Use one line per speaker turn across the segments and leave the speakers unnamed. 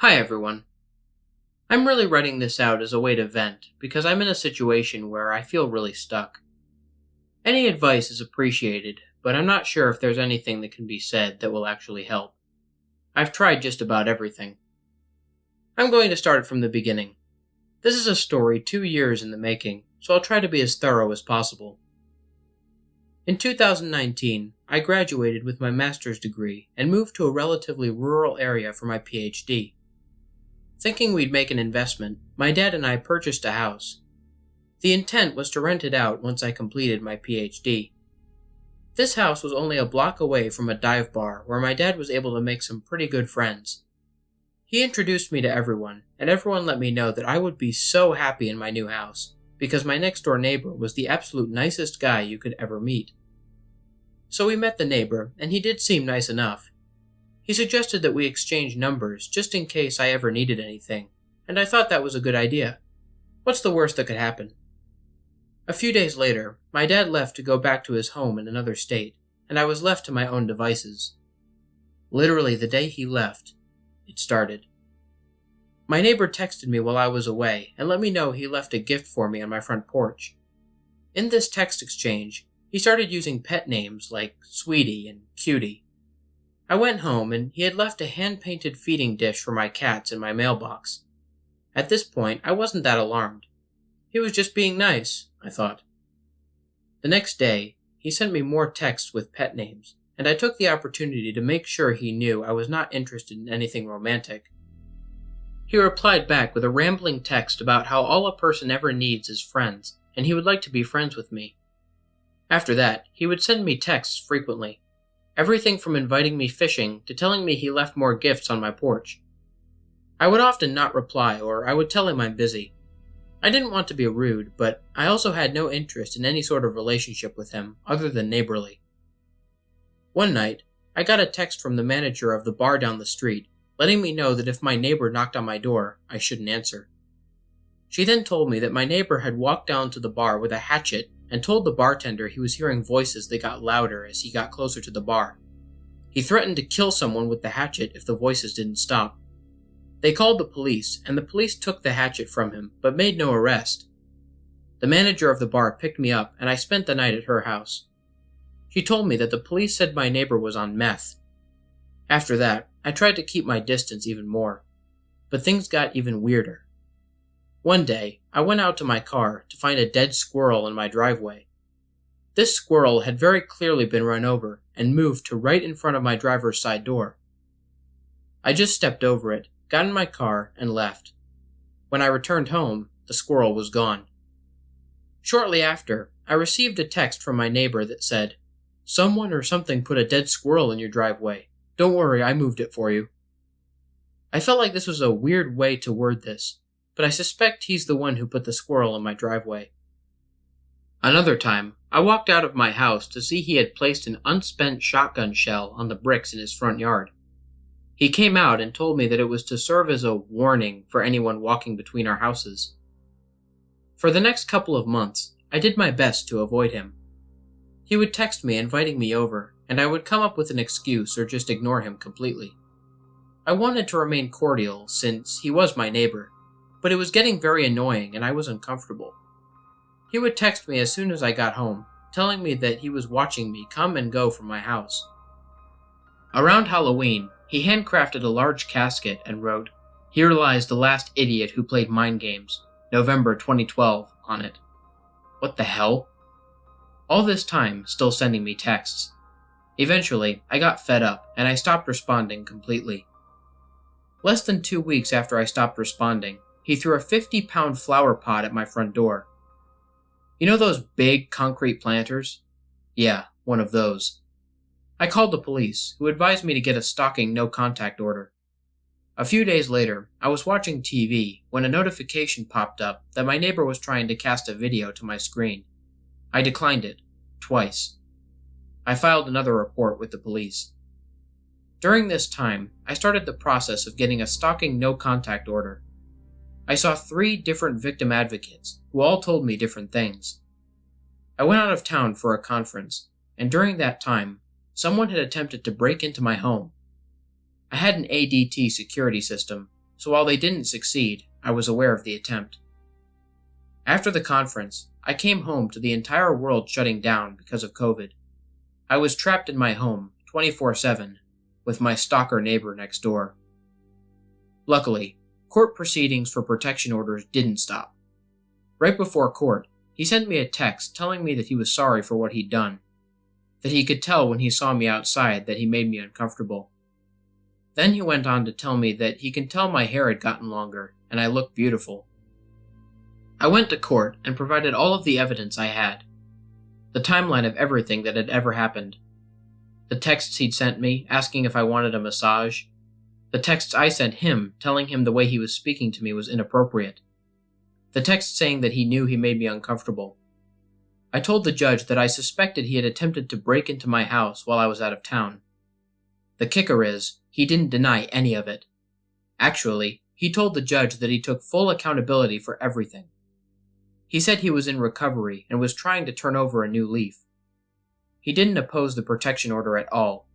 Hi everyone. I'm really writing this out as a way to vent because I'm in a situation where I feel really stuck. Any advice is appreciated, but I'm not sure if there's anything that can be said that will actually help. I've tried just about everything. I'm going to start from the beginning. This is a story 2 years in the making, so I'll try to be as thorough as possible. In 2019, I graduated with my master's degree and moved to a relatively rural area for my PhD. Thinking we'd make an investment, my dad and I purchased a house. The intent was to rent it out once I completed my PhD. This house was only a block away from a dive bar where my dad was able to make some pretty good friends. He introduced me to everyone, and everyone let me know that I would be so happy in my new house, because my next door neighbor was the absolute nicest guy you could ever meet. So we met the neighbor, and he did seem nice enough. He suggested that we exchange numbers just in case I ever needed anything, and I thought that was a good idea. What's the worst that could happen? A few days later, my dad left to go back to his home in another state, and I was left to my own devices. Literally the day he left, it started. My neighbor texted me while I was away and let me know he left a gift for me on my front porch. In this text exchange, he started using pet names like Sweetie and Cutie. I went home and he had left a hand-painted feeding dish for my cats in my mailbox. At this point, I wasn't that alarmed. He was just being nice, I thought. The next day, he sent me more texts with pet names, and I took the opportunity to make sure he knew I was not interested in anything romantic. He replied back with a rambling text about how all a person ever needs is friends, and he would like to be friends with me. After that, he would send me texts frequently. Everything from inviting me fishing to telling me he left more gifts on my porch. I would often not reply, or I would tell him I'm busy. I didn't want to be rude, but I also had no interest in any sort of relationship with him other than neighborly. One night, I got a text from the manager of the bar down the street, letting me know that if my neighbor knocked on my door, I shouldn't answer. She then told me that my neighbor had walked down to the bar with a hatchet and told the bartender he was hearing voices that got louder as he got closer to the bar. He threatened to kill someone with the hatchet if the voices didn't stop. They called the police, and the police took the hatchet from him, but made no arrest. The manager of the bar picked me up, and I spent the night at her house. She told me that the police said my neighbor was on meth. After that, I tried to keep my distance even more, but things got even weirder. One day, I went out to my car to find a dead squirrel in my driveway. This squirrel had very clearly been run over and moved to right in front of my driver's side door. I just stepped over it, got in my car, and left. When I returned home, the squirrel was gone. Shortly after, I received a text from my neighbor that said, "Someone or something put a dead squirrel in your driveway. Don't worry, I moved it for you." I felt like this was a weird way to word this, but I suspect he's the one who put the squirrel in my driveway. Another time, I walked out of my house to see he had placed an unspent shotgun shell on the bricks in his front yard. He came out and told me that it was to serve as a warning for anyone walking between our houses. For the next couple of months, I did my best to avoid him. He would text me inviting me over, and I would come up with an excuse or just ignore him completely. I wanted to remain cordial since he was my neighbor, but it was getting very annoying and I was uncomfortable. He would text me as soon as I got home, telling me that he was watching me come and go from my house. Around Halloween, he handcrafted a large casket and wrote, "Here lies the last idiot who played mind games, November 2012, on it." What the hell? All this time, still sending me texts. Eventually, I got fed up and I stopped responding completely. Less than 2 weeks after I stopped responding, he threw a 50-pound flower pot at my front door. You know those big concrete planters? Yeah, one of those. I called the police, who advised me to get a stalking no-contact order. A few days later, I was watching TV when a notification popped up that my neighbor was trying to cast a video to my screen. I declined it, twice. I filed another report with the police. During this time, I started the process of getting a stalking no-contact order. I saw 3 different victim advocates, who all told me different things. I went out of town for a conference, and during that time, someone had attempted to break into my home. I had an ADT security system, so while they didn't succeed, I was aware of the attempt. After the conference, I came home to the entire world shutting down because of COVID. I was trapped in my home 24/7 with my stalker neighbor next door. Luckily, court proceedings for protection orders didn't stop. Right before court, he sent me a text telling me that he was sorry for what he'd done, that he could tell when he saw me outside that he made me uncomfortable. Then he went on to tell me that he can tell my hair had gotten longer and I looked beautiful. I went to court and provided all of the evidence I had. The timeline of everything that had ever happened. The texts he'd sent me asking if I wanted a massage. The texts I sent him telling him the way he was speaking to me was inappropriate. The text saying that he knew he made me uncomfortable. I told the judge that I suspected he had attempted to break into my house while I was out of town. The kicker is, he didn't deny any of it. Actually, he told the judge that he took full accountability for everything. He said he was in recovery and was trying to turn over a new leaf. He didn't oppose the protection order at all.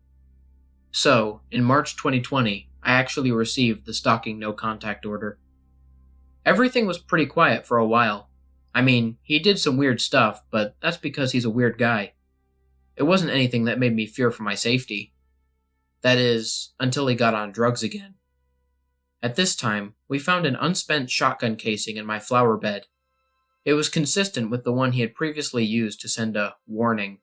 So, in March 2020, I actually received the stalking no-contact order. Everything was pretty quiet for a while. I mean, he did some weird stuff, but that's because he's a weird guy. It wasn't anything that made me fear for my safety. That is, until he got on drugs again. At this time, we found an unspent shotgun casing in my flower bed. It was consistent with the one he had previously used to send a warning.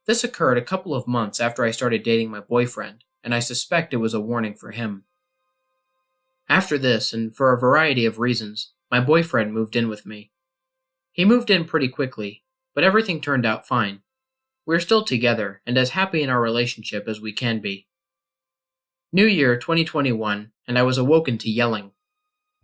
This occurred a couple of months after I started dating my boyfriend, and I suspect it was a warning for him. After this, and for a variety of reasons, my boyfriend moved in with me. He moved in pretty quickly, but everything turned out fine. We're still together and as happy in our relationship as we can be. New Year 2021, and I was awoken to yelling.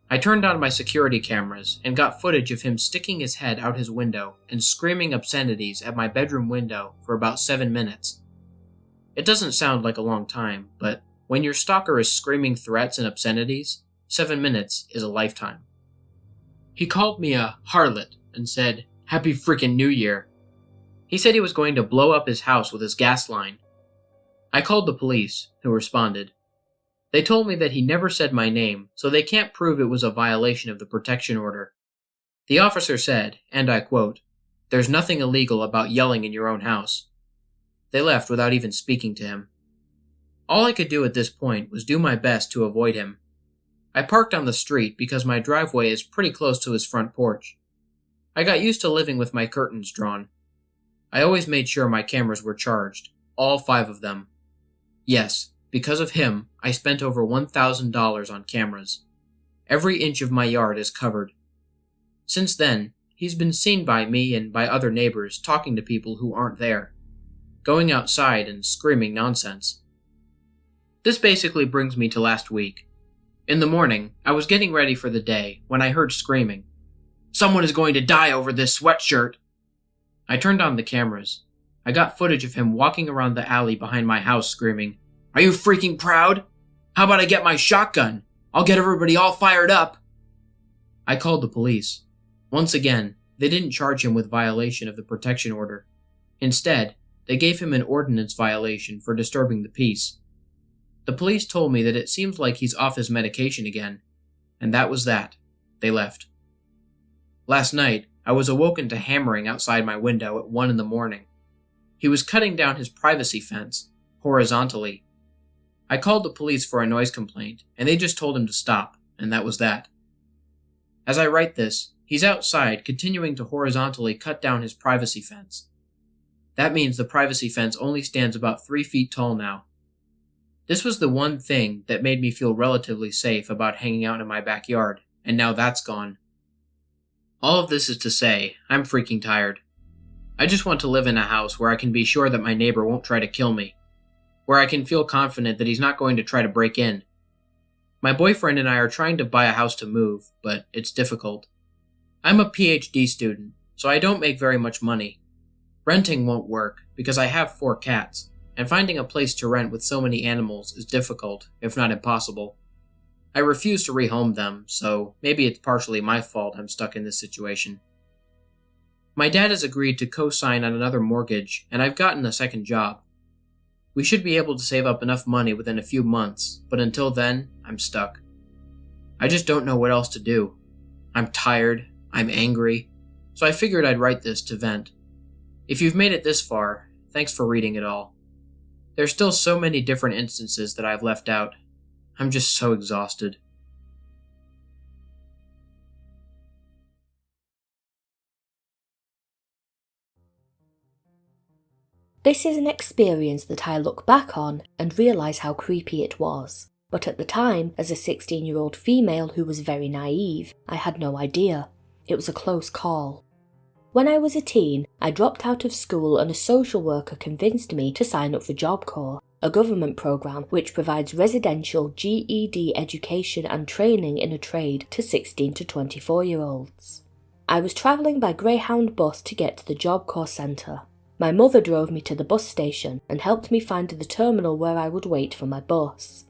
I turned on my security cameras and got footage of him sticking his head out his window and screaming obscenities at my bedroom window for about 7 minutes. It doesn't sound like a long time, but when your stalker is screaming threats and obscenities, 7 minutes is a lifetime. He called me a harlot and said, "Happy frickin' New Year." He said he was going to blow up his house with his gas line. I called the police, who responded. They told me that he never said my name, so they can't prove it was a violation of the protection order. The officer said, and I quote, "There's nothing illegal about yelling in your own house." They left without even speaking to him. All I could do at this point was do my best to avoid him. I parked on the street because my driveway is pretty close to his front porch. I got used to living with my curtains drawn. I always made sure my cameras were charged, all 5 of them. Yes, because of him, I spent over $1,000 on cameras. Every inch of my yard is covered. Since then, he's been seen by me and by other neighbors talking to people who aren't there, going outside and screaming nonsense. This basically brings me to last week. In the morning, I was getting ready for the day when I heard screaming. "Someone is going to die over this sweatshirt!" I turned on the cameras. I got footage of him walking around the alley behind my house screaming, "Are you freaking proud? How about I get my shotgun? I'll get everybody all fired up." I called the police. Once again, they didn't charge him with violation of the protection order. Instead, they gave him an ordinance violation for disturbing the peace. The police told me that it seems like he's off his medication again, and that was that. They left. Last night, I was awoken to hammering outside my window at 1 in the morning. He was cutting down his privacy fence, horizontally. I called the police for a noise complaint, and they just told him to stop, and that was that. As I write this, he's outside continuing to horizontally cut down his privacy fence. That means the privacy fence only stands about 3 feet tall now. This was the one thing that made me feel relatively safe about hanging out in my backyard, and now that's gone. All of this is to say, I'm freaking tired. I just want to live in a house where I can be sure that my neighbor won't try to kill me, where I can feel confident that he's not going to try to break in. My boyfriend and I are trying to buy a house to move, but it's difficult. I'm a PhD student, so I don't make very much money. Renting won't work because I have 4 cats, and finding a place to rent with so many animals is difficult, if not impossible. I refuse to rehome them, so maybe it's partially my fault I'm stuck in this situation. My dad has agreed to co-sign on another mortgage, and I've gotten a second job. We should be able to save up enough money within a few months, but until then, I'm stuck. I just don't know what else to do. I'm tired, I'm angry, so I figured I'd write this to vent. If you've made it this far, thanks for reading it all. There's still so many different instances that I've left out. I'm just so exhausted.
This is an experience that I look back on and realise how creepy it was. But at the time, as a 16-year-old female who was very naive, I had no idea. It was a close call. When I was a teen, I dropped out of school and a social worker convinced me to sign up for Job Corps, a government programme which provides residential GED education and training in a trade to 16 to 24-year-olds. I was travelling by Greyhound bus to get to the Job Corps centre. My mother drove me to the bus station and helped me find the terminal where I would wait for my bus.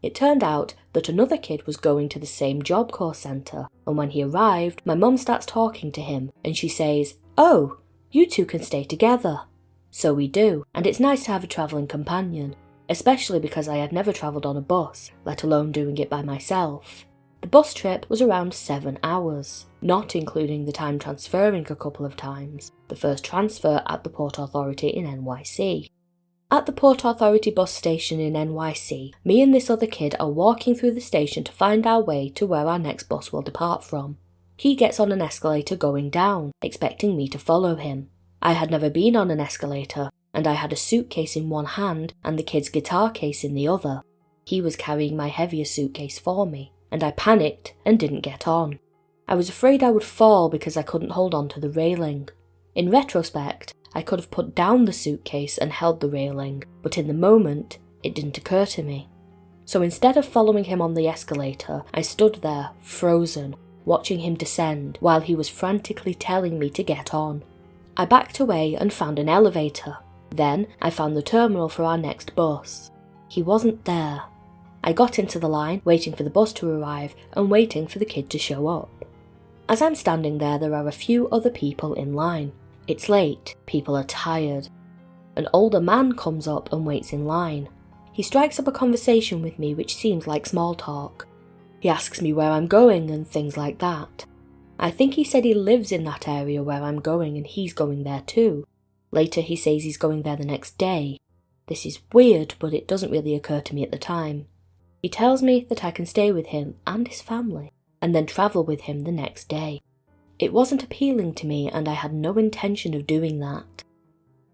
It turned out that another kid was going to the same Job Corps centre, and when he arrived, my mum starts talking to him and she says, "Oh, you two can stay together." So we do, and it's nice to have a travelling companion, especially because I had never travelled on a bus, let alone doing it by myself. The bus trip was around 7 hours, not including the time transferring a couple of times, the first transfer at the Port Authority in NYC. At the Port Authority bus station in NYC, me and this other kid are walking through the station to find our way to where our next bus will depart from. He gets on an escalator going down, expecting me to follow him. I had never been on an escalator, and I had a suitcase in one hand and the kid's guitar case in the other. He was carrying my heavier suitcase for me, and I panicked and didn't get on. I was afraid I would fall because I couldn't hold on to the railing. In retrospect, I could have put down the suitcase and held the railing, but in the moment, it didn't occur to me. So instead of following him on the escalator, I stood there, frozen, watching him descend while he was frantically telling me to get on. I backed away and found an elevator. Then I found the terminal for our next bus. He wasn't there. I got into the line, waiting for the bus to arrive and waiting for the kid to show up. As I'm standing there are a few other people in line. It's late, people are tired. An older man comes up and waits in line. He strikes up a conversation with me which seems like small talk. He asks me where I'm going and things like that. I think he said he lives in that area where I'm going and he's going there too. Later he says he's going there the next day. This is weird, but it doesn't really occur to me at the time. He tells me that I can stay with him and his family, and then travel with him the next day. It wasn't appealing to me and I had no intention of doing that.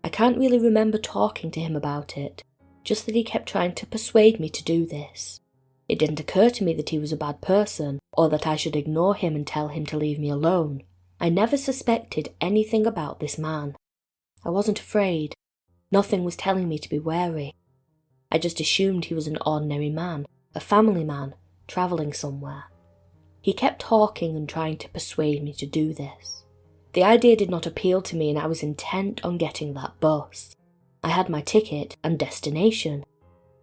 I can't really remember talking to him about it, just that he kept trying to persuade me to do this. It didn't occur to me that he was a bad person, or that I should ignore him and tell him to leave me alone. I never suspected anything about this man. I wasn't afraid. Nothing was telling me to be wary. I just assumed he was an ordinary man, a family man, travelling somewhere. He kept talking and trying to persuade me to do this. The idea did not appeal to me and I was intent on getting that bus. I had my ticket and destination.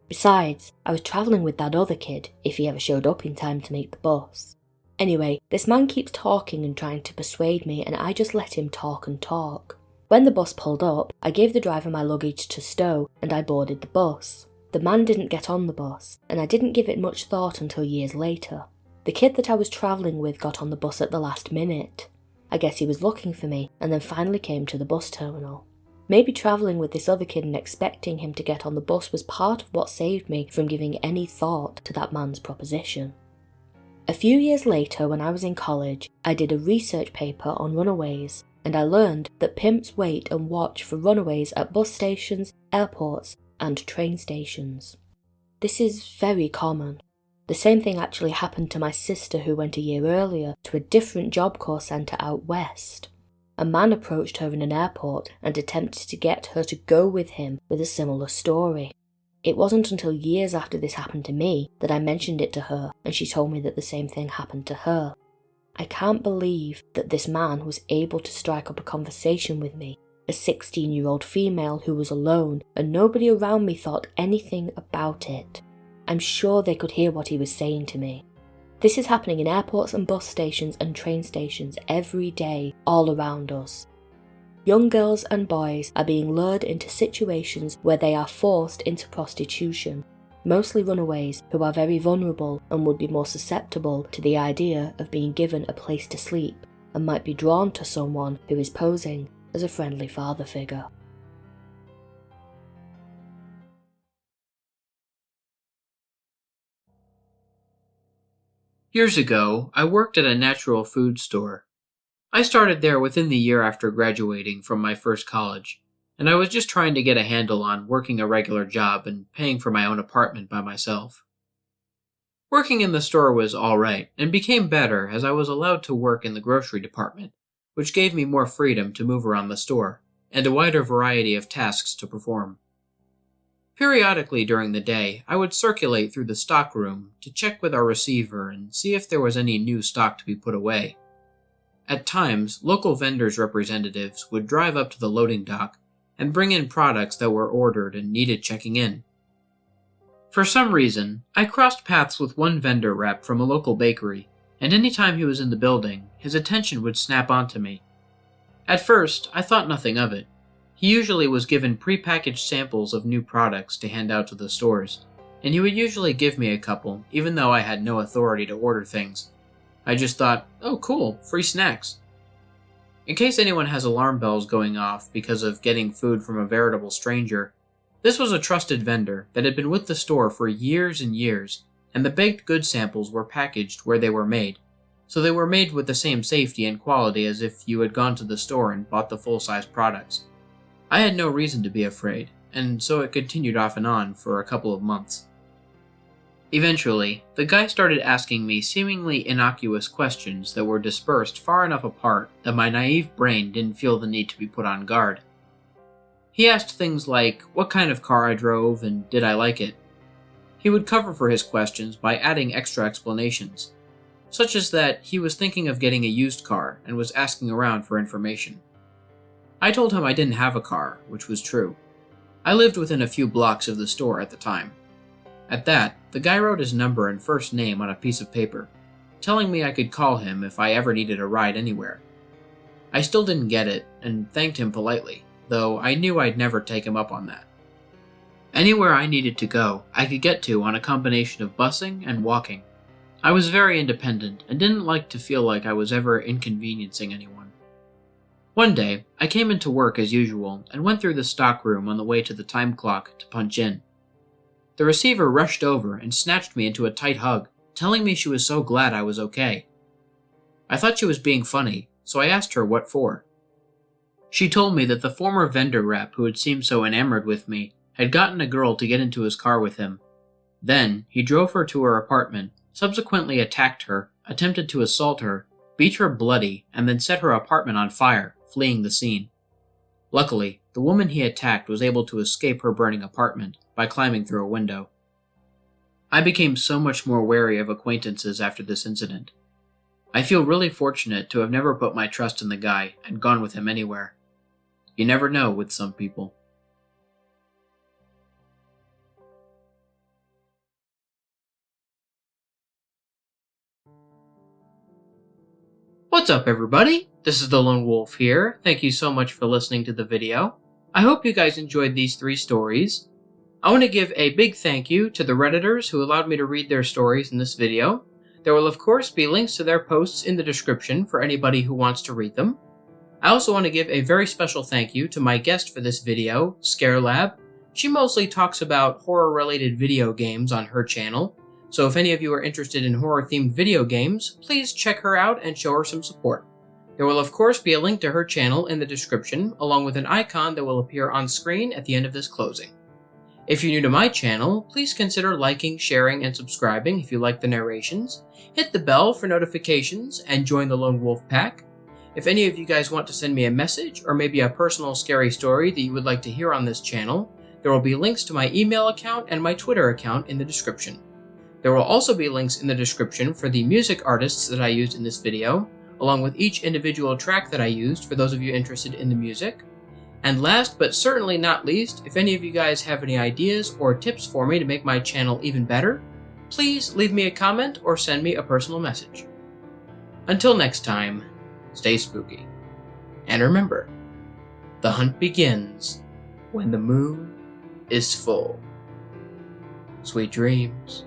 Besides, I was travelling with that other kid, if he ever showed up in time to make the bus. Anyway, this man keeps talking and trying to persuade me and I just let him talk and talk. When the bus pulled up, I gave the driver my luggage to stow and I boarded the bus. The man didn't get on the bus, and I didn't give it much thought until years later. The kid that I was travelling with got on the bus at the last minute. I guess he was looking for me, and then finally came to the bus terminal. Maybe travelling with this other kid and expecting him to get on the bus was part of what saved me from giving any thought to that man's proposition. A few years later, when I was in college, I did a research paper on runaways, and I learned that pimps wait and watch for runaways at bus stations, airports, and train stations. This is very common. The same thing actually happened to my sister who went a year earlier to a different Job Corps centre out west. A man approached her in an airport and attempted to get her to go with him with a similar story. It wasn't until years after this happened to me that I mentioned it to her and she told me that the same thing happened to her. I can't believe that this man was able to strike up a conversation with me, a 16-year-old female who was alone and nobody around me thought anything about it. I'm sure they could hear what he was saying to me. This is happening in airports and bus stations and train stations every day, all around us. Young girls and boys are being lured into situations where they are forced into prostitution. mostly runaways who are very vulnerable and would be more susceptible to the idea of being given a place to sleep and might be drawn to someone who is posing as a friendly father figure.
Years ago, I worked at a natural food store. I started there within the year after graduating from my first college, and I was just trying to get a handle on working a regular job and paying for my own apartment by myself. Working in the store was alright, and became better as I was allowed to work in the grocery department, which gave me more freedom to move around the store, and a wider variety of tasks to perform. Periodically during the day, I would circulate through the stock room to check with our receiver and see if there was any new stock to be put away. At times, local vendors' representatives would drive up to the loading dock and bring in products that were ordered and needed checking in. For some reason, I crossed paths with one vendor rep from a local bakery, and any time he was in the building, his attention would snap onto me. At first, I thought nothing of it. He usually was given pre-packaged samples of new products to hand out to the stores, and he would usually give me a couple, even though I had no authority to order things. I just thought, oh cool, free snacks. In case anyone has alarm bells going off because of getting food from a veritable stranger, this was a trusted vendor that had been with the store for years and years, and the baked goods samples were packaged where they were made, so they were made with the same safety and quality as if you had gone to the store and bought the full-size products. I had no reason to be afraid, and so it continued off and on for a couple of months. Eventually, the guy started asking me seemingly innocuous questions that were dispersed far enough apart that my naive brain didn't feel the need to be put on guard. He asked things like what kind of car I drove and did I like it. He would cover for his questions by adding extra explanations, such as that he was thinking of getting a used car and was asking around for information. I told him I didn't have a car, which was true. I lived within a few blocks of the store at the time. At that, the guy wrote his number and first name on a piece of paper, telling me I could call him if I ever needed a ride anywhere. I still didn't get it, and thanked him politely, though I knew I'd never take him up on that. Anywhere I needed to go, I could get to on a combination of busing and walking. I was very independent and didn't like to feel like I was ever inconveniencing anyone. One day, I came into work as usual and went through the stock room on the way to the time clock to punch in. The receiver rushed over and snatched me into a tight hug, telling me she was so glad I was okay. I thought she was being funny, so I asked her what for. She told me that the former vendor rep who had seemed so enamored with me had gotten a girl to get into his car with him. Then, he drove her to her apartment, subsequently attacked her, attempted to assault her, beat her bloody, and then set her apartment on fire, fleeing the scene. Luckily, the woman he attacked was able to escape her burning apartment by climbing through a window. I became so much more wary of acquaintances after this incident. I feel really fortunate to have never put my trust in the guy and gone with him anywhere. You never know with some people. What's up everybody? This is the Lone Wolf here. Thank you so much for listening to the video. I hope you guys enjoyed these 3 stories. I want to give a big thank you to the Redditors who allowed me to read their stories in this video. There will of course be links to their posts in the description for anybody who wants to read them. I also want to give a very special thank you to my guest for this video, ScareLab. She mostly talks about horror-related video games on her channel, so if any of you are interested in horror-themed video games, please check her out and show her some support. There will of course be a link to her channel in the description, along with an icon that will appear on screen at the end of this closing. If you're new to my channel, please consider liking, sharing, and subscribing if you like the narrations. Hit the bell for notifications, and join the Lone Wolf Pack. If any of you guys want to send me a message, or maybe a personal scary story that you would like to hear on this channel, there will be links to my email account and my Twitter account in the description. There will also be links in the description for the music artists that I used in this video, along with each individual track that I used for those of you interested in the music. And last but certainly not least, if any of you guys have any ideas or tips for me to make my channel even better, please leave me a comment or send me a personal message. Until next time, stay spooky. And remember, the hunt begins when the moon is full. Sweet dreams.